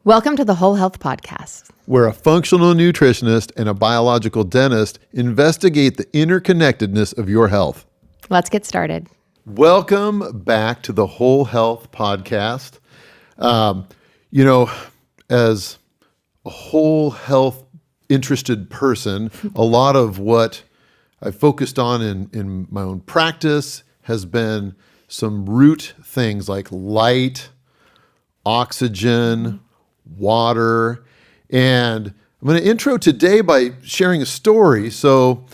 Welcome to the Whole Health Podcast, where a functional nutritionist and a biological dentist investigate the interconnectedness of your health. Let's get started. Welcome back to the Whole Health Podcast. As a whole health interested person, a lot of what I've focused on in my own practice has been some root things like light, oxygen, water. And I'm going to intro today by sharing a story. So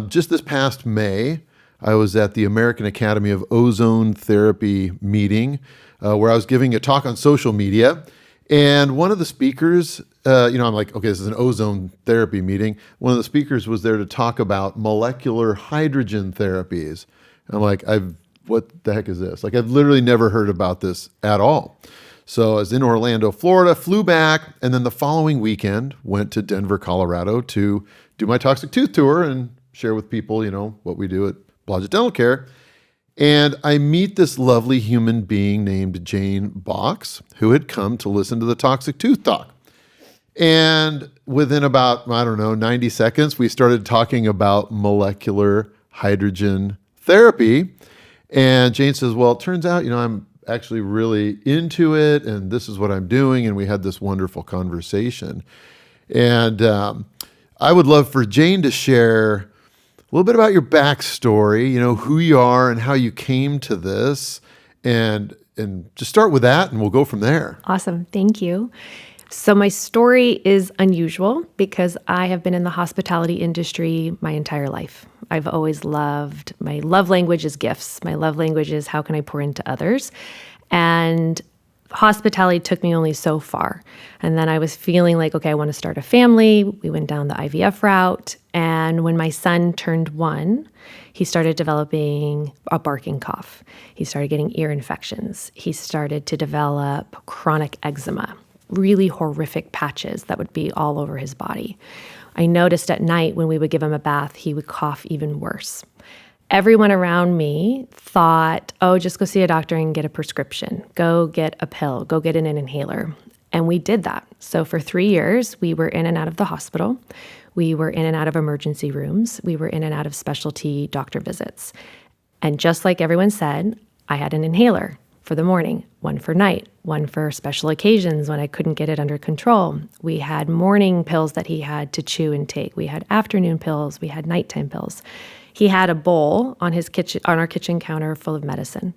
just this past May, I was at the American Academy of Ozone Therapy meeting where I was giving a talk on social media. And one of the speakers, I'm like, okay, this is an ozone therapy meeting. One of the speakers was there to talk about molecular hydrogen therapies. And I'm like, what the heck is this? Like, I've literally never heard about this at all. So I was in Orlando, Florida, flew back, and then the following weekend went to Denver, Colorado to do my toxic tooth tour and share with people, what we do at Blodgett Dental Care. And I meet this lovely human being named Jane Box, who had come to listen to the toxic tooth talk. And within about, 90 seconds, we started talking about molecular hydrogen therapy. And Jane says, well, it turns out, I'm actually really into it, and this is what I'm doing. And we had this wonderful conversation. And I would love for Jane to share a little bit about your backstory, who you are and how you came to this, and just start with that, and we'll go from there. Awesome. Thank you. So my story is unusual because I have been in the hospitality industry my entire life. I've always my love language is gifts. My love language is how can I pour into others? And hospitality took me only so far. And then I was feeling like, okay, I want to start a family. We went down the IVF route. And when my son turned 1, he started developing a barking cough. He started getting ear infections. He started to develop chronic eczema, really horrific patches that would be all over his body. I noticed at night when we would give him a bath, he would cough even worse. Everyone around me thought, oh, just go see a doctor and get a prescription. Go get a pill. Go get an inhaler. And we did that. So for 3 years, we were in and out of the hospital. We were in and out of emergency rooms. We were in and out of specialty doctor visits. And just like everyone said, I had an inhaler for the morning, one for night, one for special occasions when I couldn't get it under control. We had morning pills that he had to chew and take. We had afternoon pills. We had nighttime pills. He had a bowl on our kitchen counter full of medicine.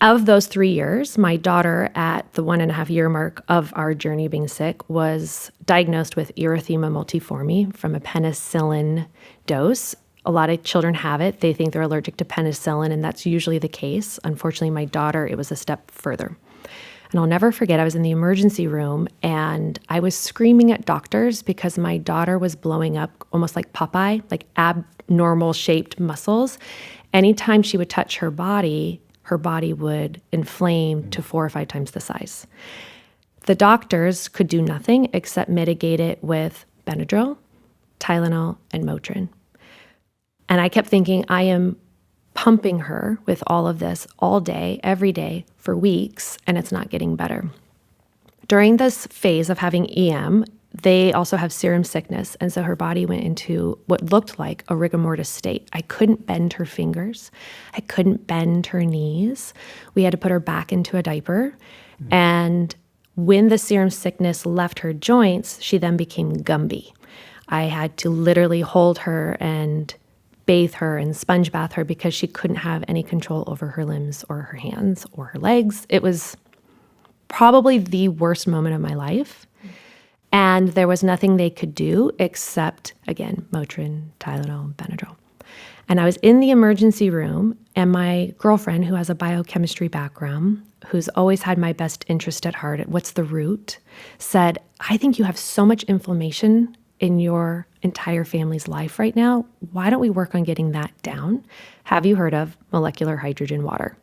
Of those 3 years, my daughter, at the 1.5-year mark of our journey being sick, was diagnosed with erythema multiforme from a penicillin dose. A lot of children have it. They think they're allergic to penicillin, and that's usually the case. Unfortunately, my daughter, it was a step further. And I'll never forget, I was in the emergency room, and I was screaming at doctors because my daughter was blowing up almost like Popeye, like abnormal shaped muscles. Anytime she would touch her body would inflame to 4 or 5 times the size. The doctors could do nothing except mitigate it with Benadryl, Tylenol, and Motrin. And I kept thinking, I am pumping her with all of this all day, every day, for weeks, and it's not getting better. During this phase of having EM, they also have serum sickness, and so her body went into what looked like a rigor mortis state. I couldn't bend her fingers. I couldn't bend her knees. We had to put her back into a diaper. And when the serum sickness left her joints, she then became Gumby. I had to literally hold her and bathe her and sponge bath her because she couldn't have any control over her limbs or her hands or her legs. It was probably the worst moment of my life. And there was nothing they could do except, again, Motrin, Tylenol, Benadryl. And I was in the emergency room, and my girlfriend, who has a biochemistry background, who's always had my best interest at heart, at what's the root, said, I think you have so much inflammation in your entire family's life right now. Why don't we work on getting that down? Have you heard of molecular hydrogen water?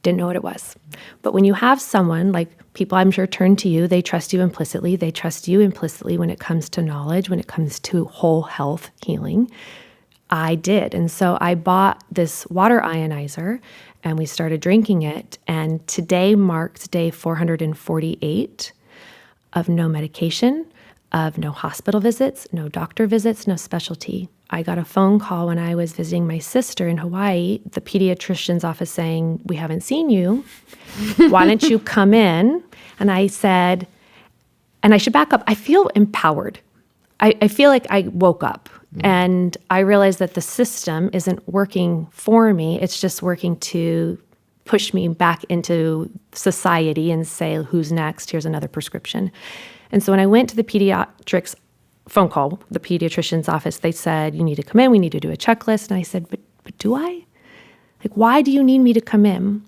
Didn't know what it was. But when you have someone, like people I'm sure turn to you, they trust you implicitly. They trust you implicitly when it comes to knowledge, when it comes to whole health healing. I did. And so I bought this water ionizer and we started drinking it. And today marked day 448 of no medication, of no hospital visits, no doctor visits, no specialty. I got a phone call when I was visiting my sister in Hawaii, the pediatrician's office saying, "We haven't seen you. Why don't you come in?" And I said, and I should back up, I feel empowered. I feel like I woke up and I realized that the system isn't working for me. It's just working to push me back into society and say, who's next? Here's another prescription. And so when I went to the pediatrics phone call, the pediatrician's office, they said, you need to come in. We need to do a checklist. And I said, but do I? Like, why do you need me to come in?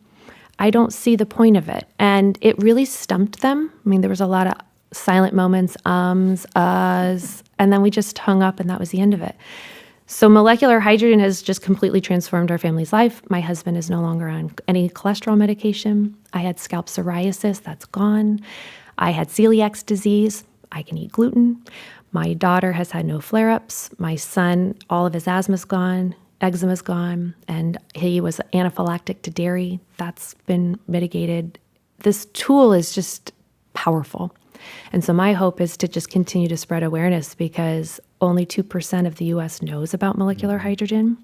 I don't see the point of it. And it really stumped them. I mean, there was a lot of silent moments, uhs, and then we just hung up and that was the end of it. So molecular hydrogen has just completely transformed our family's life. My husband is no longer on any cholesterol medication. I had scalp psoriasis, that's gone. I had celiac disease, I can eat gluten. My daughter has had no flare-ups. My son, all of his asthma's gone, eczema's gone, and he was anaphylactic to dairy. That's been mitigated. This tool is just powerful. And so my hope is to just continue to spread awareness because only 2% of the U.S. knows about molecular hydrogen.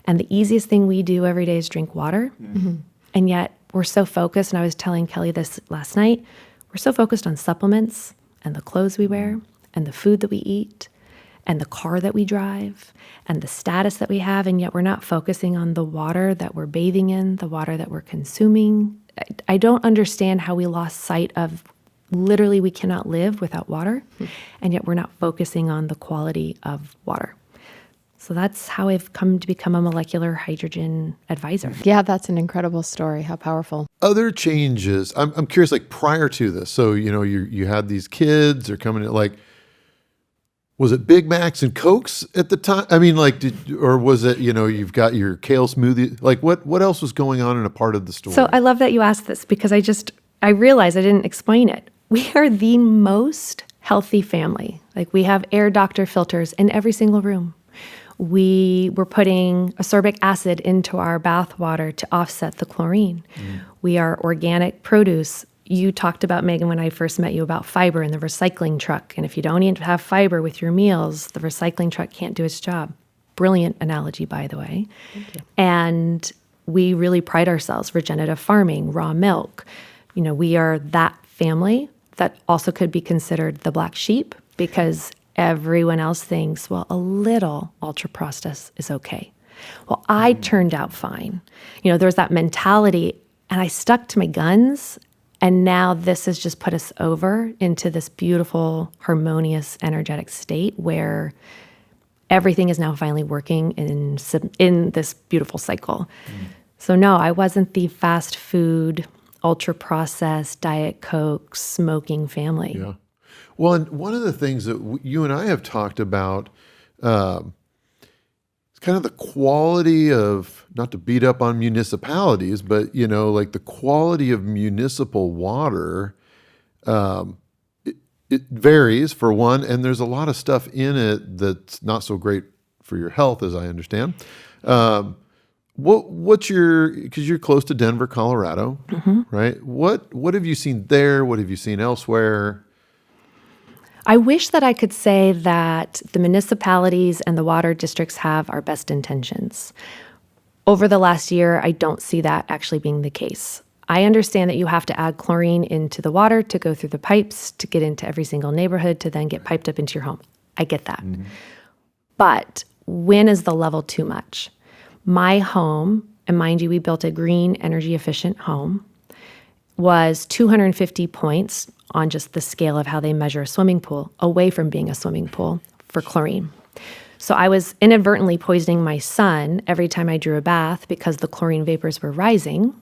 And the easiest thing we do every day is drink water. Mm-hmm. And yet we're so focused, and I was telling Kelly this last night, we're so focused on supplements and the clothes we wear and the food that we eat and the car that we drive and the status that we have, and yet we're not focusing on the water that we're bathing in, the water that we're consuming. I don't understand how we lost sight of literally we cannot live without water, and yet we're not focusing on the quality of water. So that's how I've come to become a molecular hydrogen advisor. Yeah, that's an incredible story. How powerful. Other changes, I'm curious, like prior to this, so, you had these kids, they're coming in, like, was it Big Macs and Cokes at the time? I mean, like, or was it, you've got your kale smoothie? Like, what else was going on in a part of the story? So I love that you asked this because I realized I didn't explain it. We are the most healthy family. Like, we have air doctor filters in every single room. We were putting ascorbic acid into our bath water to offset the chlorine. We are organic produce. You talked about, Megan, when I first met you, about fiber in the recycling truck. And if you don't even have fiber with your meals, the recycling truck can't do its job. Brilliant analogy, by the way. Thank you. And we really pride ourselves, regenerative farming, raw milk. We are that family that also could be considered the black sheep because everyone else thinks, well, a little ultra-processed is okay. Well, I turned out fine. There's that mentality, and I stuck to my guns, and now this has just put us over into this beautiful, harmonious, energetic state where everything is now finally working in this beautiful cycle. So no, I wasn't the fast food, ultra-processed, Diet Coke, smoking family. Yeah. Well, and one of the things that you and I have talked about is kind of the quality of, not to beat up on municipalities, but, like the quality of municipal water, it varies for one, and there's a lot of stuff in it that's not so great for your health, as I understand. What's because you're close to Denver, Colorado, right? What have you seen there? What have you seen elsewhere? I wish that I could say that the municipalities and the water districts have our best intentions. Over the last year, I don't see that actually being the case. I understand that you have to add chlorine into the water to go through the pipes, to get into every single neighborhood, to then get piped up into your home. I get that. But when is the level too much? My home, and mind you, we built a green, energy efficient home, was 250 points on just the scale of how they measure a swimming pool, away from being a swimming pool for chlorine. So I was inadvertently poisoning my son every time I drew a bath because the chlorine vapors were rising,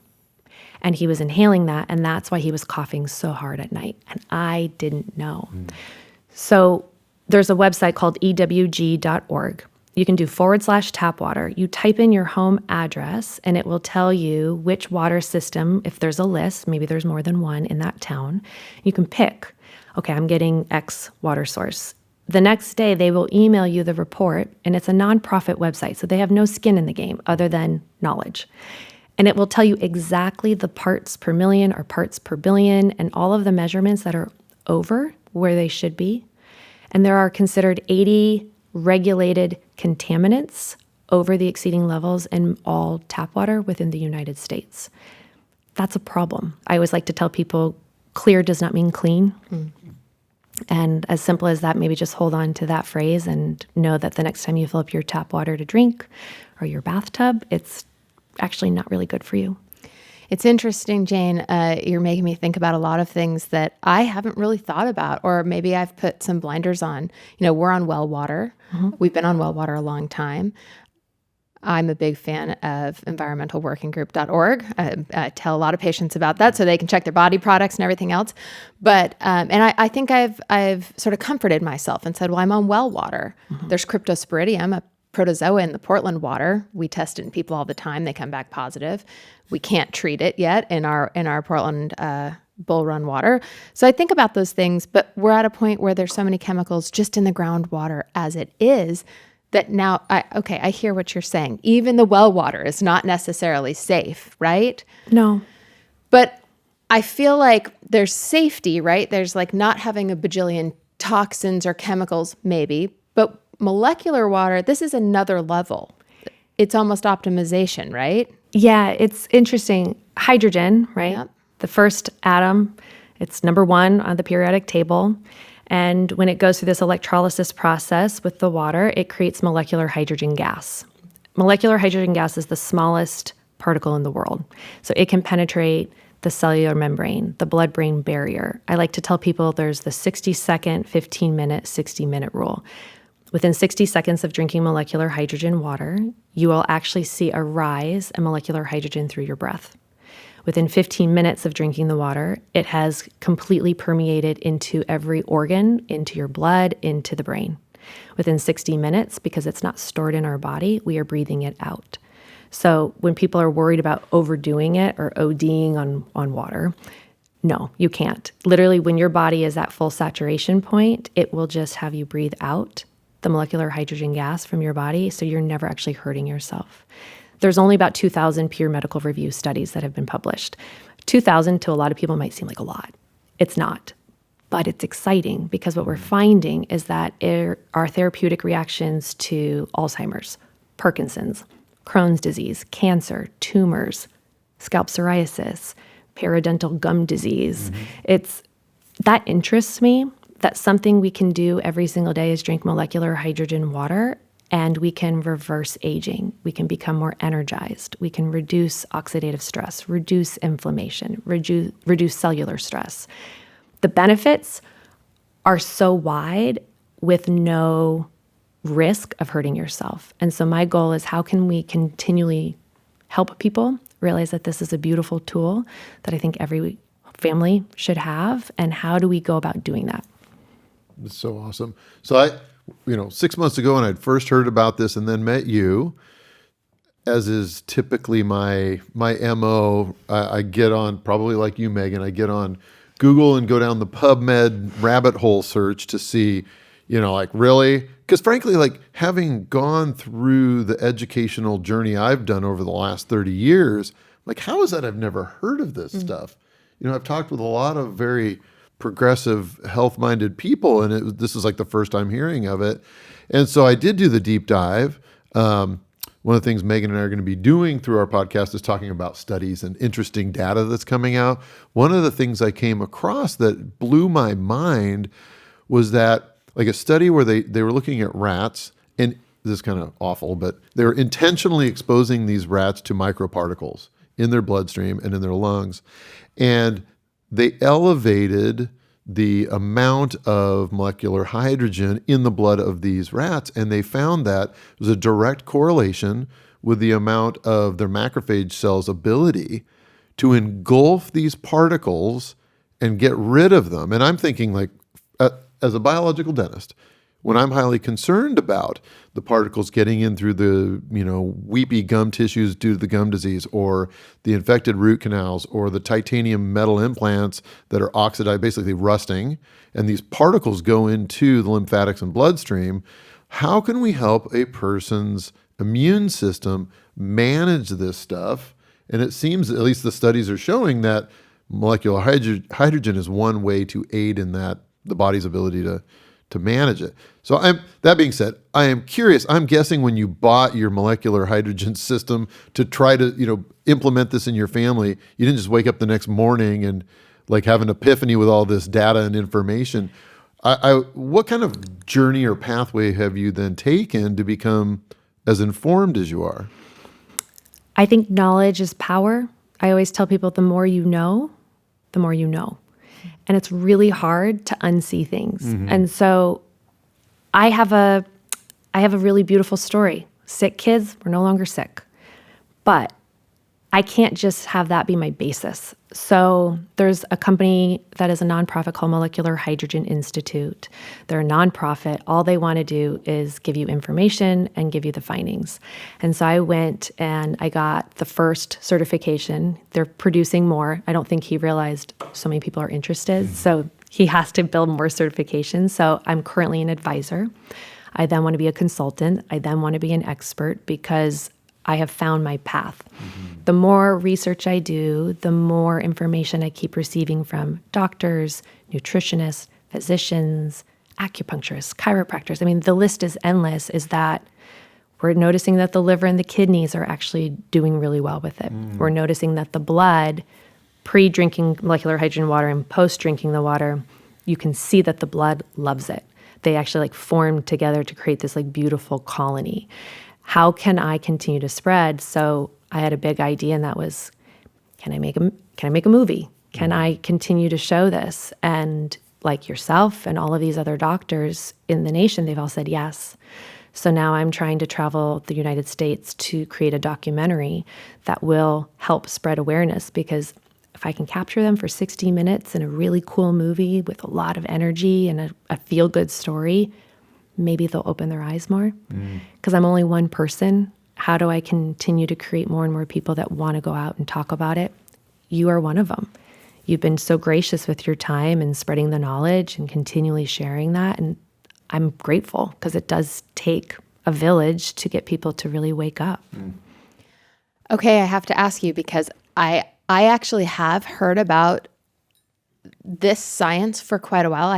and he was inhaling that, and that's why he was coughing so hard at night, and I didn't know. So there's a website called ewg.org. You can do /tap water. You type in your home address, and it will tell you which water system, if there's a list, maybe there's more than one in that town. You can pick, okay, I'm getting X water source. The next day, they will email you the report, and it's a nonprofit website, so they have no skin in the game other than knowledge. And it will tell you exactly the parts per million or parts per billion and all of the measurements that are over where they should be. And there are considered 80 regulated contaminants over the exceeding levels in all tap water within the United States. That's a problem. I always like to tell people clear does not mean clean. And as simple as that, maybe just hold on to that phrase and know that the next time you fill up your tap water to drink or your bathtub, it's actually not really good for you. It's interesting, Jane. You're making me think about a lot of things that I haven't really thought about, or maybe I've put some blinders on. We're on well water. We've been on well water a long time. I'm a big fan of environmentalworkinggroup.org. I tell a lot of patients about that so they can check their body products and everything else. But and I think I've sort of comforted myself and said, well, I'm on well water. There's cryptosporidium, a protozoa in the Portland water. We test it in people all the time. They come back positive. We can't treat it yet in our Portland Bull Run water. So I think about those things, but we're at a point where there's so many chemicals just in the groundwater as it is that now, I hear what you're saying. Even the well water is not necessarily safe, right? No. But I feel like there's safety, right? There's like not having a bajillion toxins or chemicals, maybe. But molecular water, this is another level. It's almost optimization, right? Yeah, it's interesting. Hydrogen, right? Yep. The first atom, it's number 1 on the periodic table. And when it goes through this electrolysis process with the water, it creates molecular hydrogen gas. Molecular hydrogen gas is the smallest particle in the world. So it can penetrate the cellular membrane, the blood-brain barrier. I like to tell people there's the 60-second, 15-minute, 60-minute rule. Within 60 seconds of drinking molecular hydrogen water, you will actually see a rise in molecular hydrogen through your breath. Within 15 minutes of drinking the water, it has completely permeated into every organ, into your blood, into the brain. Within 60 minutes, because it's not stored in our body, we are breathing it out. So when people are worried about overdoing it or ODing on water, no, you can't. Literally, when your body is at full saturation point, it will just have you breathe out the molecular hydrogen gas from your body, so you're never actually hurting yourself. There's only about 2,000 peer medical review studies that have been published. 2,000 to a lot of people might seem like a lot. It's not, but it's exciting because what we're finding is that our therapeutic reactions to Alzheimer's, Parkinson's, Crohn's disease, cancer, tumors, scalp psoriasis, periodontal gum disease. That interests me. That's something we can do every single day is drink molecular hydrogen water, and we can reverse aging. We can become more energized. We can reduce oxidative stress, reduce inflammation, reduce cellular stress. The benefits are so wide with no risk of hurting yourself. And so my goal is how can we continually help people realize that this is a beautiful tool that I think every family should have, and how do we go about doing that? It's so awesome. So 6 months ago when I'd first heard about this and then met you, as is typically my MO, I get on, probably like you, Megan, I get on Google and go down the PubMed rabbit hole search to see, really? Because frankly, having gone through the educational journey I've done over the last 30 years, how is that I've never heard of this stuff? I've talked with a lot of very progressive, health-minded people, and this is the first time hearing of it. And so I did do the deep dive. One of the things Megan and I are going to be doing through our podcast is talking about studies and interesting data that's coming out. One of the things I came across that blew my mind was that a study where they were looking at rats, and this is kind of awful, but they were intentionally exposing these rats to microparticles in their bloodstream and in their lungs. And they elevated the amount of molecular hydrogen in the blood of these rats, and they found that there was a direct correlation with the amount of their macrophage cells' ability to engulf these particles and get rid of them. And I'm thinking, as a biological dentist, when I'm highly concerned about the particles getting in through the, weepy gum tissues due to the gum disease, or the infected root canals, or the titanium metal implants that are oxidized, basically rusting, and these particles go into the lymphatics and bloodstream, how can we help a person's immune system manage this stuff And it seems, at least the studies are showing, that molecular hydrogen is one way to aid in that, the body's ability to manage it. So that being said, I am curious. I'm guessing when you bought your molecular hydrogen system to try to, implement this in your family, you didn't just wake up the next morning and like have an epiphany with all this data and information. What kind of journey or pathway have you then taken to become as informed as you are? I think knowledge is power. I always tell people the more you know, the more you know. And it's really hard to unsee things. Mm-hmm. And so I have a really beautiful story. Sick kids, we're no longer sick. But I can't just have that be my basis. So there's a company that is a nonprofit called Molecular Hydrogen Institute. They're a nonprofit. All they want to do is give you information and give you the findings. And so I went and I got the first certification. They're producing more. I don't think he realized so many people are interested. So he has to build more certifications. So I'm currently an advisor. I then want to be a consultant. I then want to be an expert because I have found my path. Mm-hmm. The more research I do, the more information I keep receiving from doctors, nutritionists, physicians, acupuncturists, chiropractors. I mean, the list is endless, is that we're noticing that the liver and the kidneys are actually doing really well with it. Mm. We're noticing that the blood, pre-drinking molecular hydrogen water and post-drinking the water, you can see that the blood loves it. They actually form together to create this beautiful colony. How can I continue to spread? So I had a big idea, and that was, can I make a movie? Can I continue to show this? And like yourself and all of these other doctors in the nation, they've all said yes. So now I'm trying to travel the United States to create a documentary that will help spread awareness, because if I can capture them for 60 minutes in a really cool movie with a lot of energy and a feel-good story, maybe they'll open their eyes more. Because I'm only one person. How do I continue to create more and more people that want to go out and talk about it? You are one of them. You've been so gracious with your time and spreading the knowledge and continually sharing that. And I'm grateful, because it does take a village to get people to really wake up. Okay, I have to ask you, because I actually have heard about this science for quite a while. I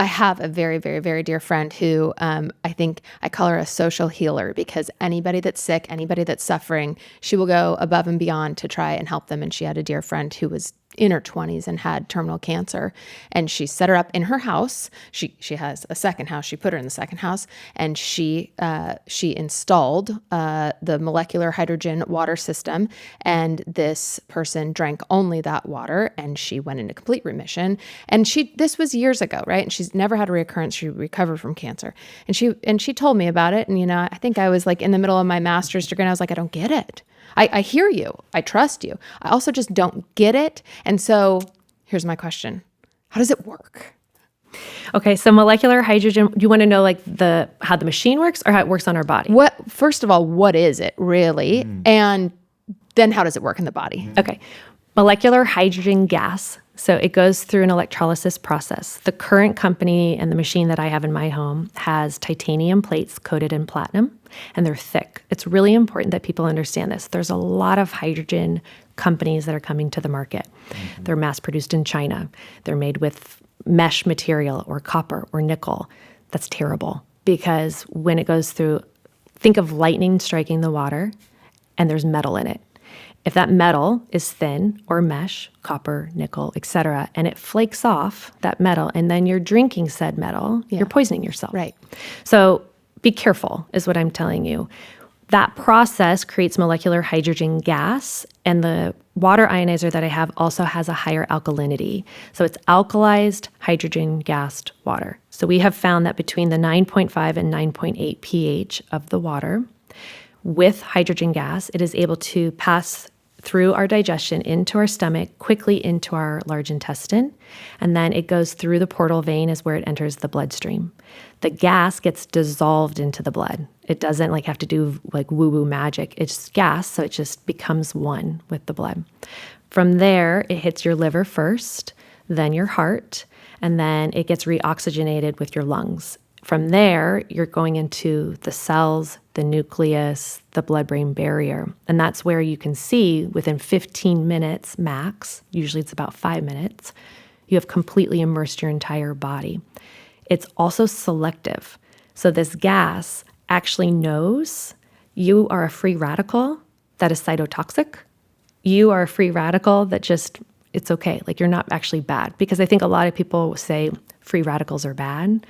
have a very, very, very dear friend who I think I call her a social healer, because anybody that's sick, anybody that's suffering, she will go above and beyond to try and help them. And she had a dear friend who was in her 20s and had terminal cancer, and she set her up in her house. She has a second house. She put her in the second house, and she installed the molecular hydrogen water system, and this person drank only that water, and she went into complete remission. And this was years ago, right? And she's never had a reoccurrence. She recovered from cancer, and she told me about it. And I think I was in the middle of my master's degree, and I was like, I don't get it. I hear you. I trust you. I also just don't get it. And so here's my question. How does it work? Okay, so molecular hydrogen, you want to know how the machine works or how it works on our body? First of all, what is it really? And then how does it work in the body? Okay. Molecular hydrogen gas. So it goes through an electrolysis process. The current company and the machine that I have in my home has titanium plates coated in platinum, and they're thick. It's really important that people understand this. There's a lot of hydrogen companies that are coming to the market. Mm-hmm. They're mass-produced in China. They're made with mesh material or copper or nickel. That's terrible, because when it goes through, think of lightning striking the water, and there's metal in it. If that metal is thin or mesh, copper, nickel, etc., and it flakes off that metal, and then you're drinking said metal, you're poisoning yourself. Right. So be careful is what I'm telling you. That process creates molecular hydrogen gas, and the water ionizer that I have also has a higher alkalinity. So it's alkalized hydrogen gassed water. So we have found that between the 9.5 and 9.8 pH of the water, with hydrogen gas, it is able to pass through our digestion into our stomach, quickly into our large intestine, and then it goes through the portal vein is where it enters the bloodstream. The gas gets dissolved into the blood. It doesn't have to do woo-woo magic. It's gas, so it just becomes one with the blood. From there, it hits your liver first, then your heart, and then it gets reoxygenated with your lungs. From there, you're going into the cells, the nucleus, the blood-brain barrier. And that's where you can see within 15 minutes max, usually it's about 5 minutes, you have completely immersed your entire body. It's also selective. So this gas actually knows you are a free radical that is cytotoxic. You are a free radical that just, it's okay. Like you're not actually bad. Because I think a lot of people say free radicals are bad.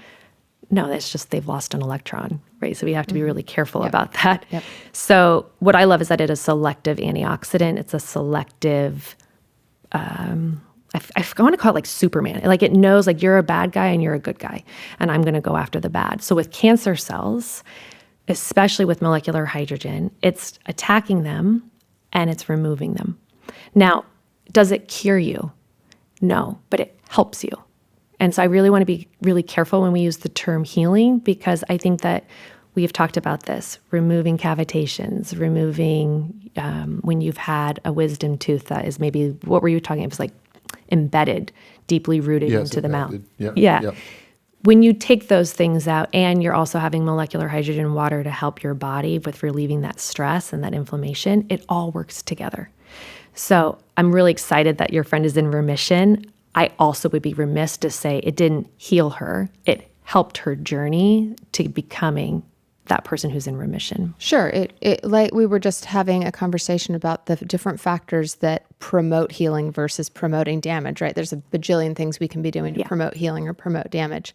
No, that's just they've lost an electron, right? So we have to be really careful about that. Yep. So what I love is that it is a selective antioxidant. It's a selective, I want to call it like Superman. Like it knows like you're a bad guy and you're a good guy, and I'm going to go after the bad. So with cancer cells, especially with molecular hydrogen, it's attacking them and it's removing them. Now, does it cure you? No, but it helps you. And so I really want to be really careful when we use the term healing, because I think that we have talked about this, removing cavitations, removing when you've had a wisdom tooth that is maybe, what were you talking about? It was like embedded, deeply rooted into the mouth. Yeah. When you take those things out and you're also having molecular hydrogen water to help your body with relieving that stress and that inflammation, it all works together. So I'm really excited that your friend is in remission. I also would be remiss to say it didn't heal her. It helped her journey to becoming that person who's in remission. Sure. It like we were just having a conversation about the different factors that promote healing versus promoting damage, right? There's a bajillion things we can be doing to promote healing or promote damage.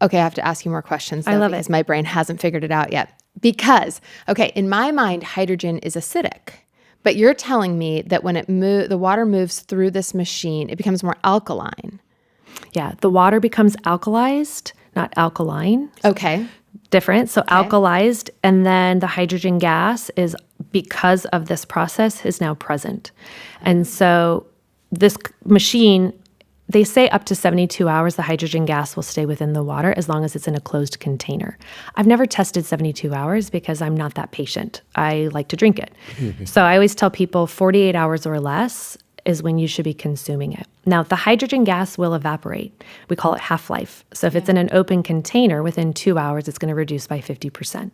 Okay, I have to ask you more questions, though, I love because it. my brain hasn't figured it out yet. Because, okay, in my mind, hydrogen is acidic. But you're telling me that when the water moves through this machine, it becomes more alkaline. Yeah, the water becomes alkalized, not alkaline. Okay. Different. So alkalized, and then the hydrogen gas is, because of this process, is now present. And so this machine, they say up to 72 hours, the hydrogen gas will stay within the water as long as it's in a closed container. I've never tested 72 hours because I'm not that patient. I like to drink it. So I always tell people 48 hours or less is when you should be consuming it. Now, the hydrogen gas will evaporate. We call it half-life. So if it's in an open container, within 2 hours, it's going to reduce by 50%.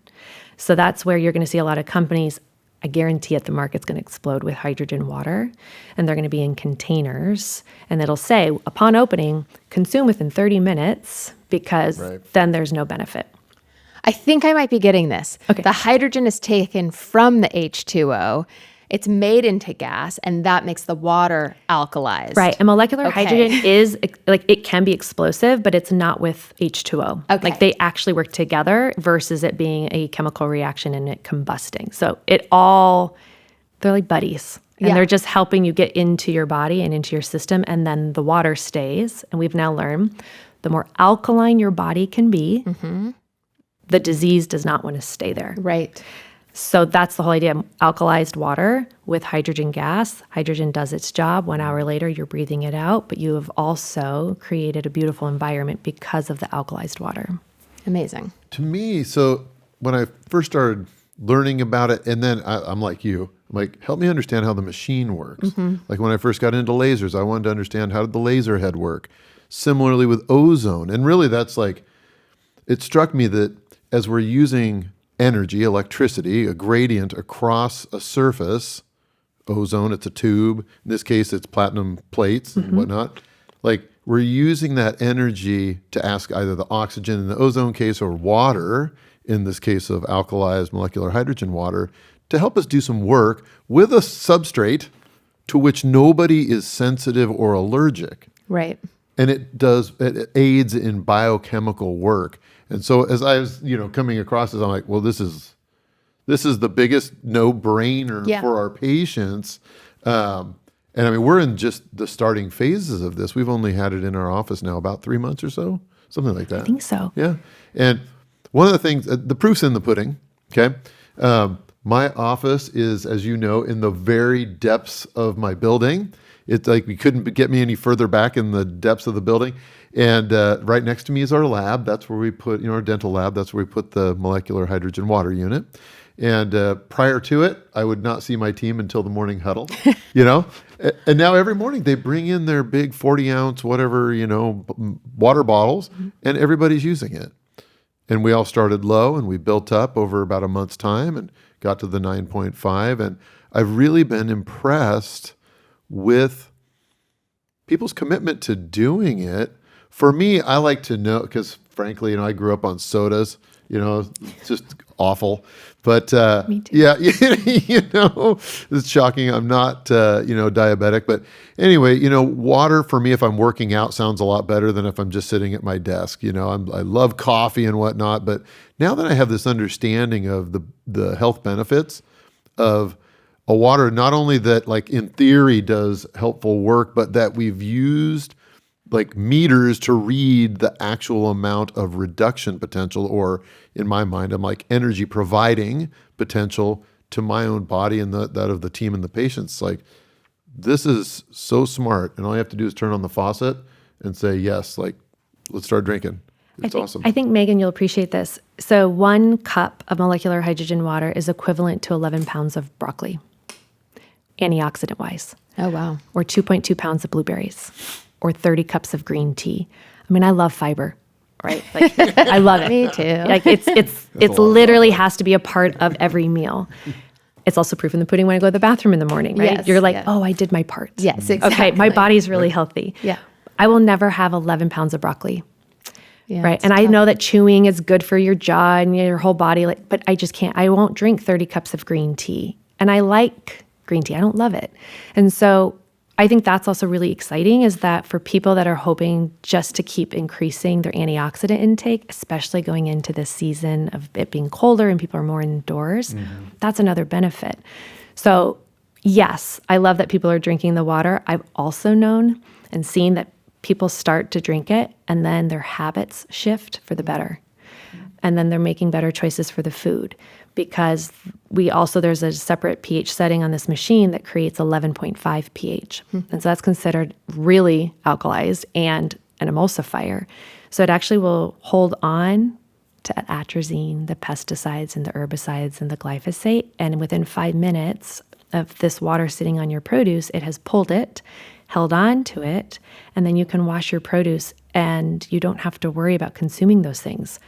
So that's where you're going to see a lot of companies, I guarantee it, the market's going to explode with hydrogen water, and they're going to be in containers, and it'll say, upon opening, consume within 30 minutes, because then there's no benefit. I think I might be getting this. Okay. The hydrogen is taken from the H2O. It's made into gas, and that makes the water alkalized. Right. And molecular hydrogen is, like, it can be explosive, but it's not with H2O. Okay. Like, they actually work together versus it being a chemical reaction and it combusting. So they're like buddies. And they're just helping you get into your body and into your system, and then the water stays. And we've now learned the more alkaline your body can be, the disease does not want to stay there. Right. So that's the whole idea. Alkalized water with hydrogen gas. Hydrogen does its job. 1 hour later, you're breathing it out, but you have also created a beautiful environment because of the alkalized water. Amazing. To me, so when I first started learning about it, and then I'm like you, I'm like, help me understand how the machine works. Like when I first got into lasers, I wanted to understand how did the laser head work. Similarly with ozone. And really that's like, it struck me that as we're using energy, electricity, a gradient across a surface, ozone, it's a tube. In this case, it's platinum plates and whatnot. Like we're using that energy to ask either the oxygen in the ozone case or water, in this case of alkalized molecular hydrogen water, to help us do some work with a substrate to which nobody is sensitive or allergic. Right. And it aids in biochemical work. And so as I was, coming across this, I'm like, well, this is the biggest no-brainer for our patients. And I mean, we're in just the starting phases of this. We've only had it in our office now about 3 months or so, something like that. I think so. Yeah. And one of the things, the proof's in the pudding, okay? My office is, as you know, in the very depths of my building. It's like we couldn't get me any further back in the depths of the building. And right next to me is our lab. That's where we put, our dental lab. That's where we put the molecular hydrogen water unit. And prior to it, I would not see my team until the morning huddle, you know? And now every morning they bring in their big 40-ounce, whatever, water bottles, and everybody's using it. And we all started low, and we built up over about a month's time and got to the 9.5. And I've really been impressed with people's commitment to doing it. For me, I like to know, because frankly, I grew up on sodas, it's just awful. But Me too. yeah, it's shocking. I'm not, diabetic. But anyway, water for me, if I'm working out, sounds a lot better than if I'm just sitting at my desk. I love coffee and whatnot. But now that I have this understanding of the health benefits of a water, not only that, like in theory, does helpful work, but that we've used like meters to read the actual amount of reduction potential, or in my mind, I'm like energy providing potential to my own body and that of the team and the patients. Like, this is so smart. And all you have to do is turn on the faucet and say, yes, like, let's start drinking. It's awesome. I think, Megan, you'll appreciate this. So 1 cup of molecular hydrogen water is equivalent to 11 pounds of broccoli, antioxidant-wise. Oh, wow. Or 2.2 pounds of blueberries, or 30 cups of green tea. I mean, I love fiber, right? Like, I love it. Me too. Like, it's literally has to be a part of every meal. It's also proof in the pudding when I go to the bathroom in the morning, right? Yes, You're like, yeah. oh, I did my part. Yes, exactly. Okay, my body's really healthy. Yeah. I will never have 11 pounds of broccoli. Yeah, Right. it's And I tough. know that chewing is good for your jaw and your whole body, but I just can't. I won't drink 30 cups of green tea. And I like green tea. I don't love it. And so I think that's also really exciting, is that for people that are hoping just to keep increasing their antioxidant intake, especially going into this season of it being colder and people are more indoors, that's another benefit. So yes, I love that people are drinking the water. I've also known and seen that people start to drink it and then their habits shift for the better. And then they're making better choices for the food, because there's a separate pH setting on this machine that creates 11.5 pH. And so that's considered really alkalized and an emulsifier. So it actually will hold on to atrazine, the pesticides and the herbicides and the glyphosate. And within 5 minutes of this water sitting on your produce, it has pulled it, held on to it, and then you can wash your produce and you don't have to worry about consuming those things.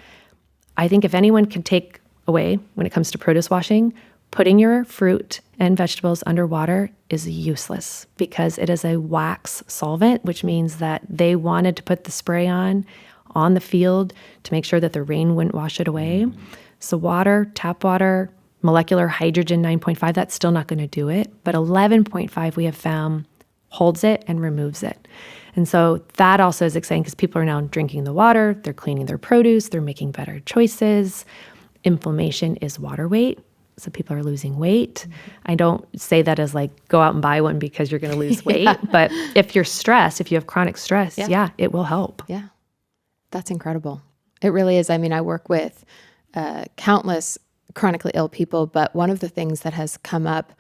I think if anyone can take away when it comes to produce washing, putting your fruit and vegetables under water is useless, because it is a wax solvent, which means that they wanted to put the spray on the field to make sure that the rain wouldn't wash it away. So water, tap water, molecular hydrogen 9.5, that's still not going to do it. But 11.5 we have found holds it and removes it. And so that also is exciting, because people are now drinking the water, they're cleaning their produce, they're making better choices. Inflammation is water weight, so people are losing weight. I don't say that as like, go out and buy one because you're going to lose weight. But if you're stressed, if you have chronic stress, it will help. Yeah, that's incredible. It really is. I mean, I work with countless chronically ill people, but one of the things that has come up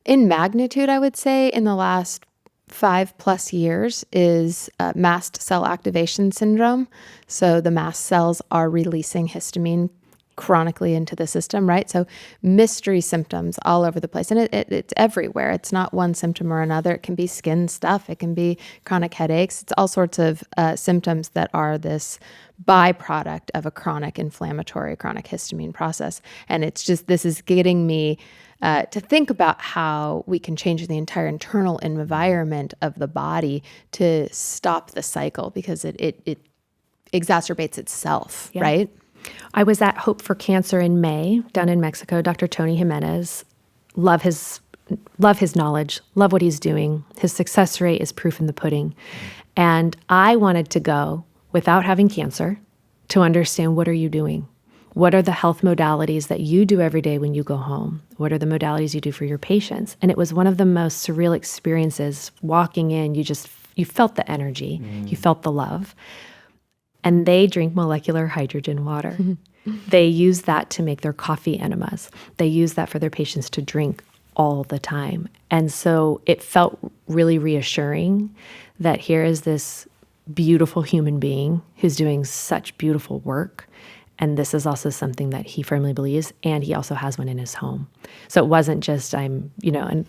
in magnitude, I would say, in the last 5+ years is mast cell activation syndrome. So the mast cells are releasing histamine chronically into the system, right? So mystery symptoms all over the place. And it's everywhere. It's not one symptom or another. It can be skin stuff. It can be chronic headaches. It's all sorts of symptoms that are this byproduct of a chronic inflammatory, chronic histamine process. And it's just, this is getting me to think about how we can change the entire internal environment of the body to stop the cycle, because it exacerbates itself, right? I was at Hope for Cancer in May down in Mexico. Dr. Tony Jimenez, love his knowledge, love what he's doing. His success rate is proof in the pudding. And I wanted to go without having cancer to understand, what are you doing? What are the health modalities that you do every day when you go home? What are the modalities you do for your patients? And it was one of the most surreal experiences. Walking in, you felt the energy, you felt the love. And they drink molecular hydrogen water. They use that to make their coffee enemas. They use that for their patients to drink all the time. And so it felt really reassuring that here is this beautiful human being who's doing such beautiful work. And this is also something that he firmly believes, and he also has one in his home. So it wasn't just and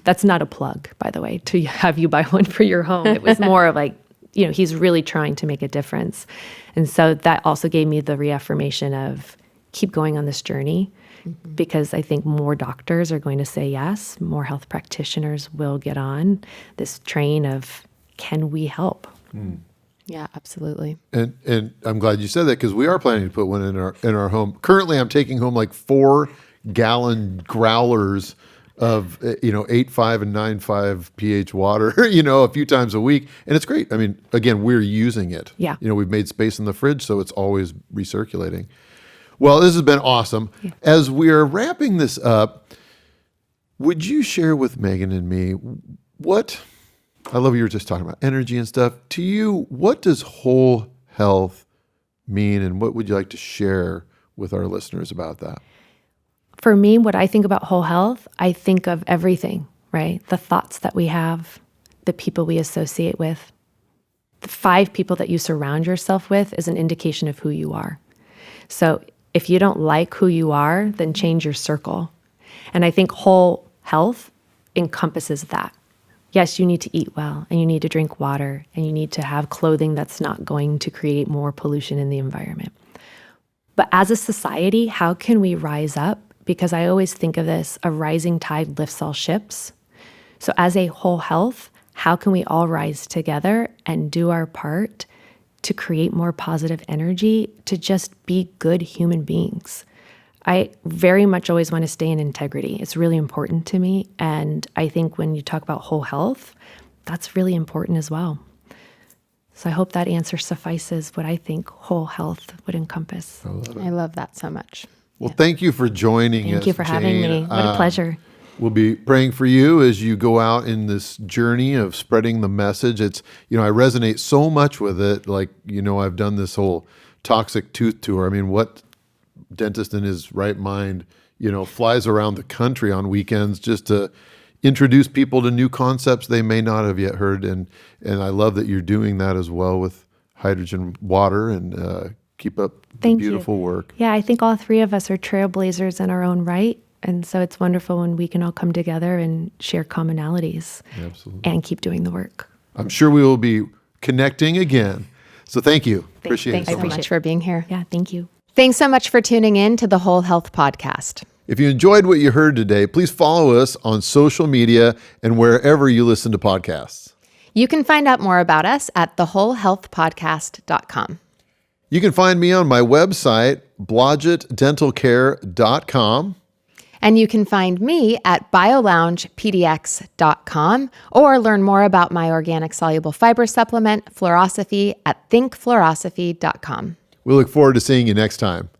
that's not a plug, by the way, to have you buy one for your home. It was more of like, he's really trying to make a difference. And so that also gave me the reaffirmation of keep going on this journey, because I think more doctors are going to say yes, more health practitioners will get on this train of, can we help? Yeah, absolutely. And I'm glad you said that, because we are planning to put one in our home. Currently, I'm taking home like 4-gallon growlers of 8.5 and 9.5 pH water, a few times a week, and it's great. I mean, again, we're using it. Yeah. We've made space in the fridge, so it's always recirculating. Well, this has been awesome. Yeah. As we're wrapping this up, would you share with Megan and me what? I love what you were just talking about energy and stuff. To you, what does whole health mean, and what would you like to share with our listeners about that? For me, what I think about whole health, I think of everything, right? The thoughts that we have, the people we associate with. The 5 people that you surround yourself with is an indication of who you are. So if you don't like who you are, then change your circle. And I think whole health encompasses that. Yes, you need to eat well, and you need to drink water, and you need to have clothing that's not going to create more pollution in the environment. But as a society, how can we rise up? Because I always think of this, a rising tide lifts all ships. So as a whole health, how can we all rise together and do our part to create more positive energy, to just be good human beings? I very much always want to stay in integrity. It's really important to me. And I think when you talk about whole health, that's really important as well. So I hope that answer suffices what I think whole health would encompass. I love that so much. Well, thank you for joining us. Thank you for having me. What a pleasure. We'll be praying for you as you go out in this journey of spreading the message. It's, I resonate so much with it. Like, I've done this whole toxic tooth tour. I mean, what dentist in his right mind, flies around the country on weekends just to introduce people to new concepts they may not have yet heard. And I love that you're doing that as well with hydrogen water, and keep up the beautiful work. Yeah, I think all 3 of us are trailblazers in our own right. And so it's wonderful when we can all come together and share commonalities. Absolutely. And keep doing the work. I'm sure we will be connecting again. So thank you. Appreciate it. Thanks so much for being here. Yeah, thank you. Thanks so much for tuning in to the Whole Health Podcast. If you enjoyed what you heard today, please follow us on social media and wherever you listen to podcasts. You can find out more about us at thewholehealthpodcast.com. You can find me on my website, blodgettdentalcare.com. And you can find me at bioloungepdx.com, or learn more about my organic soluble fiber supplement, Fluorosophy, at thinkfluorosophy.com. We look forward to seeing you next time.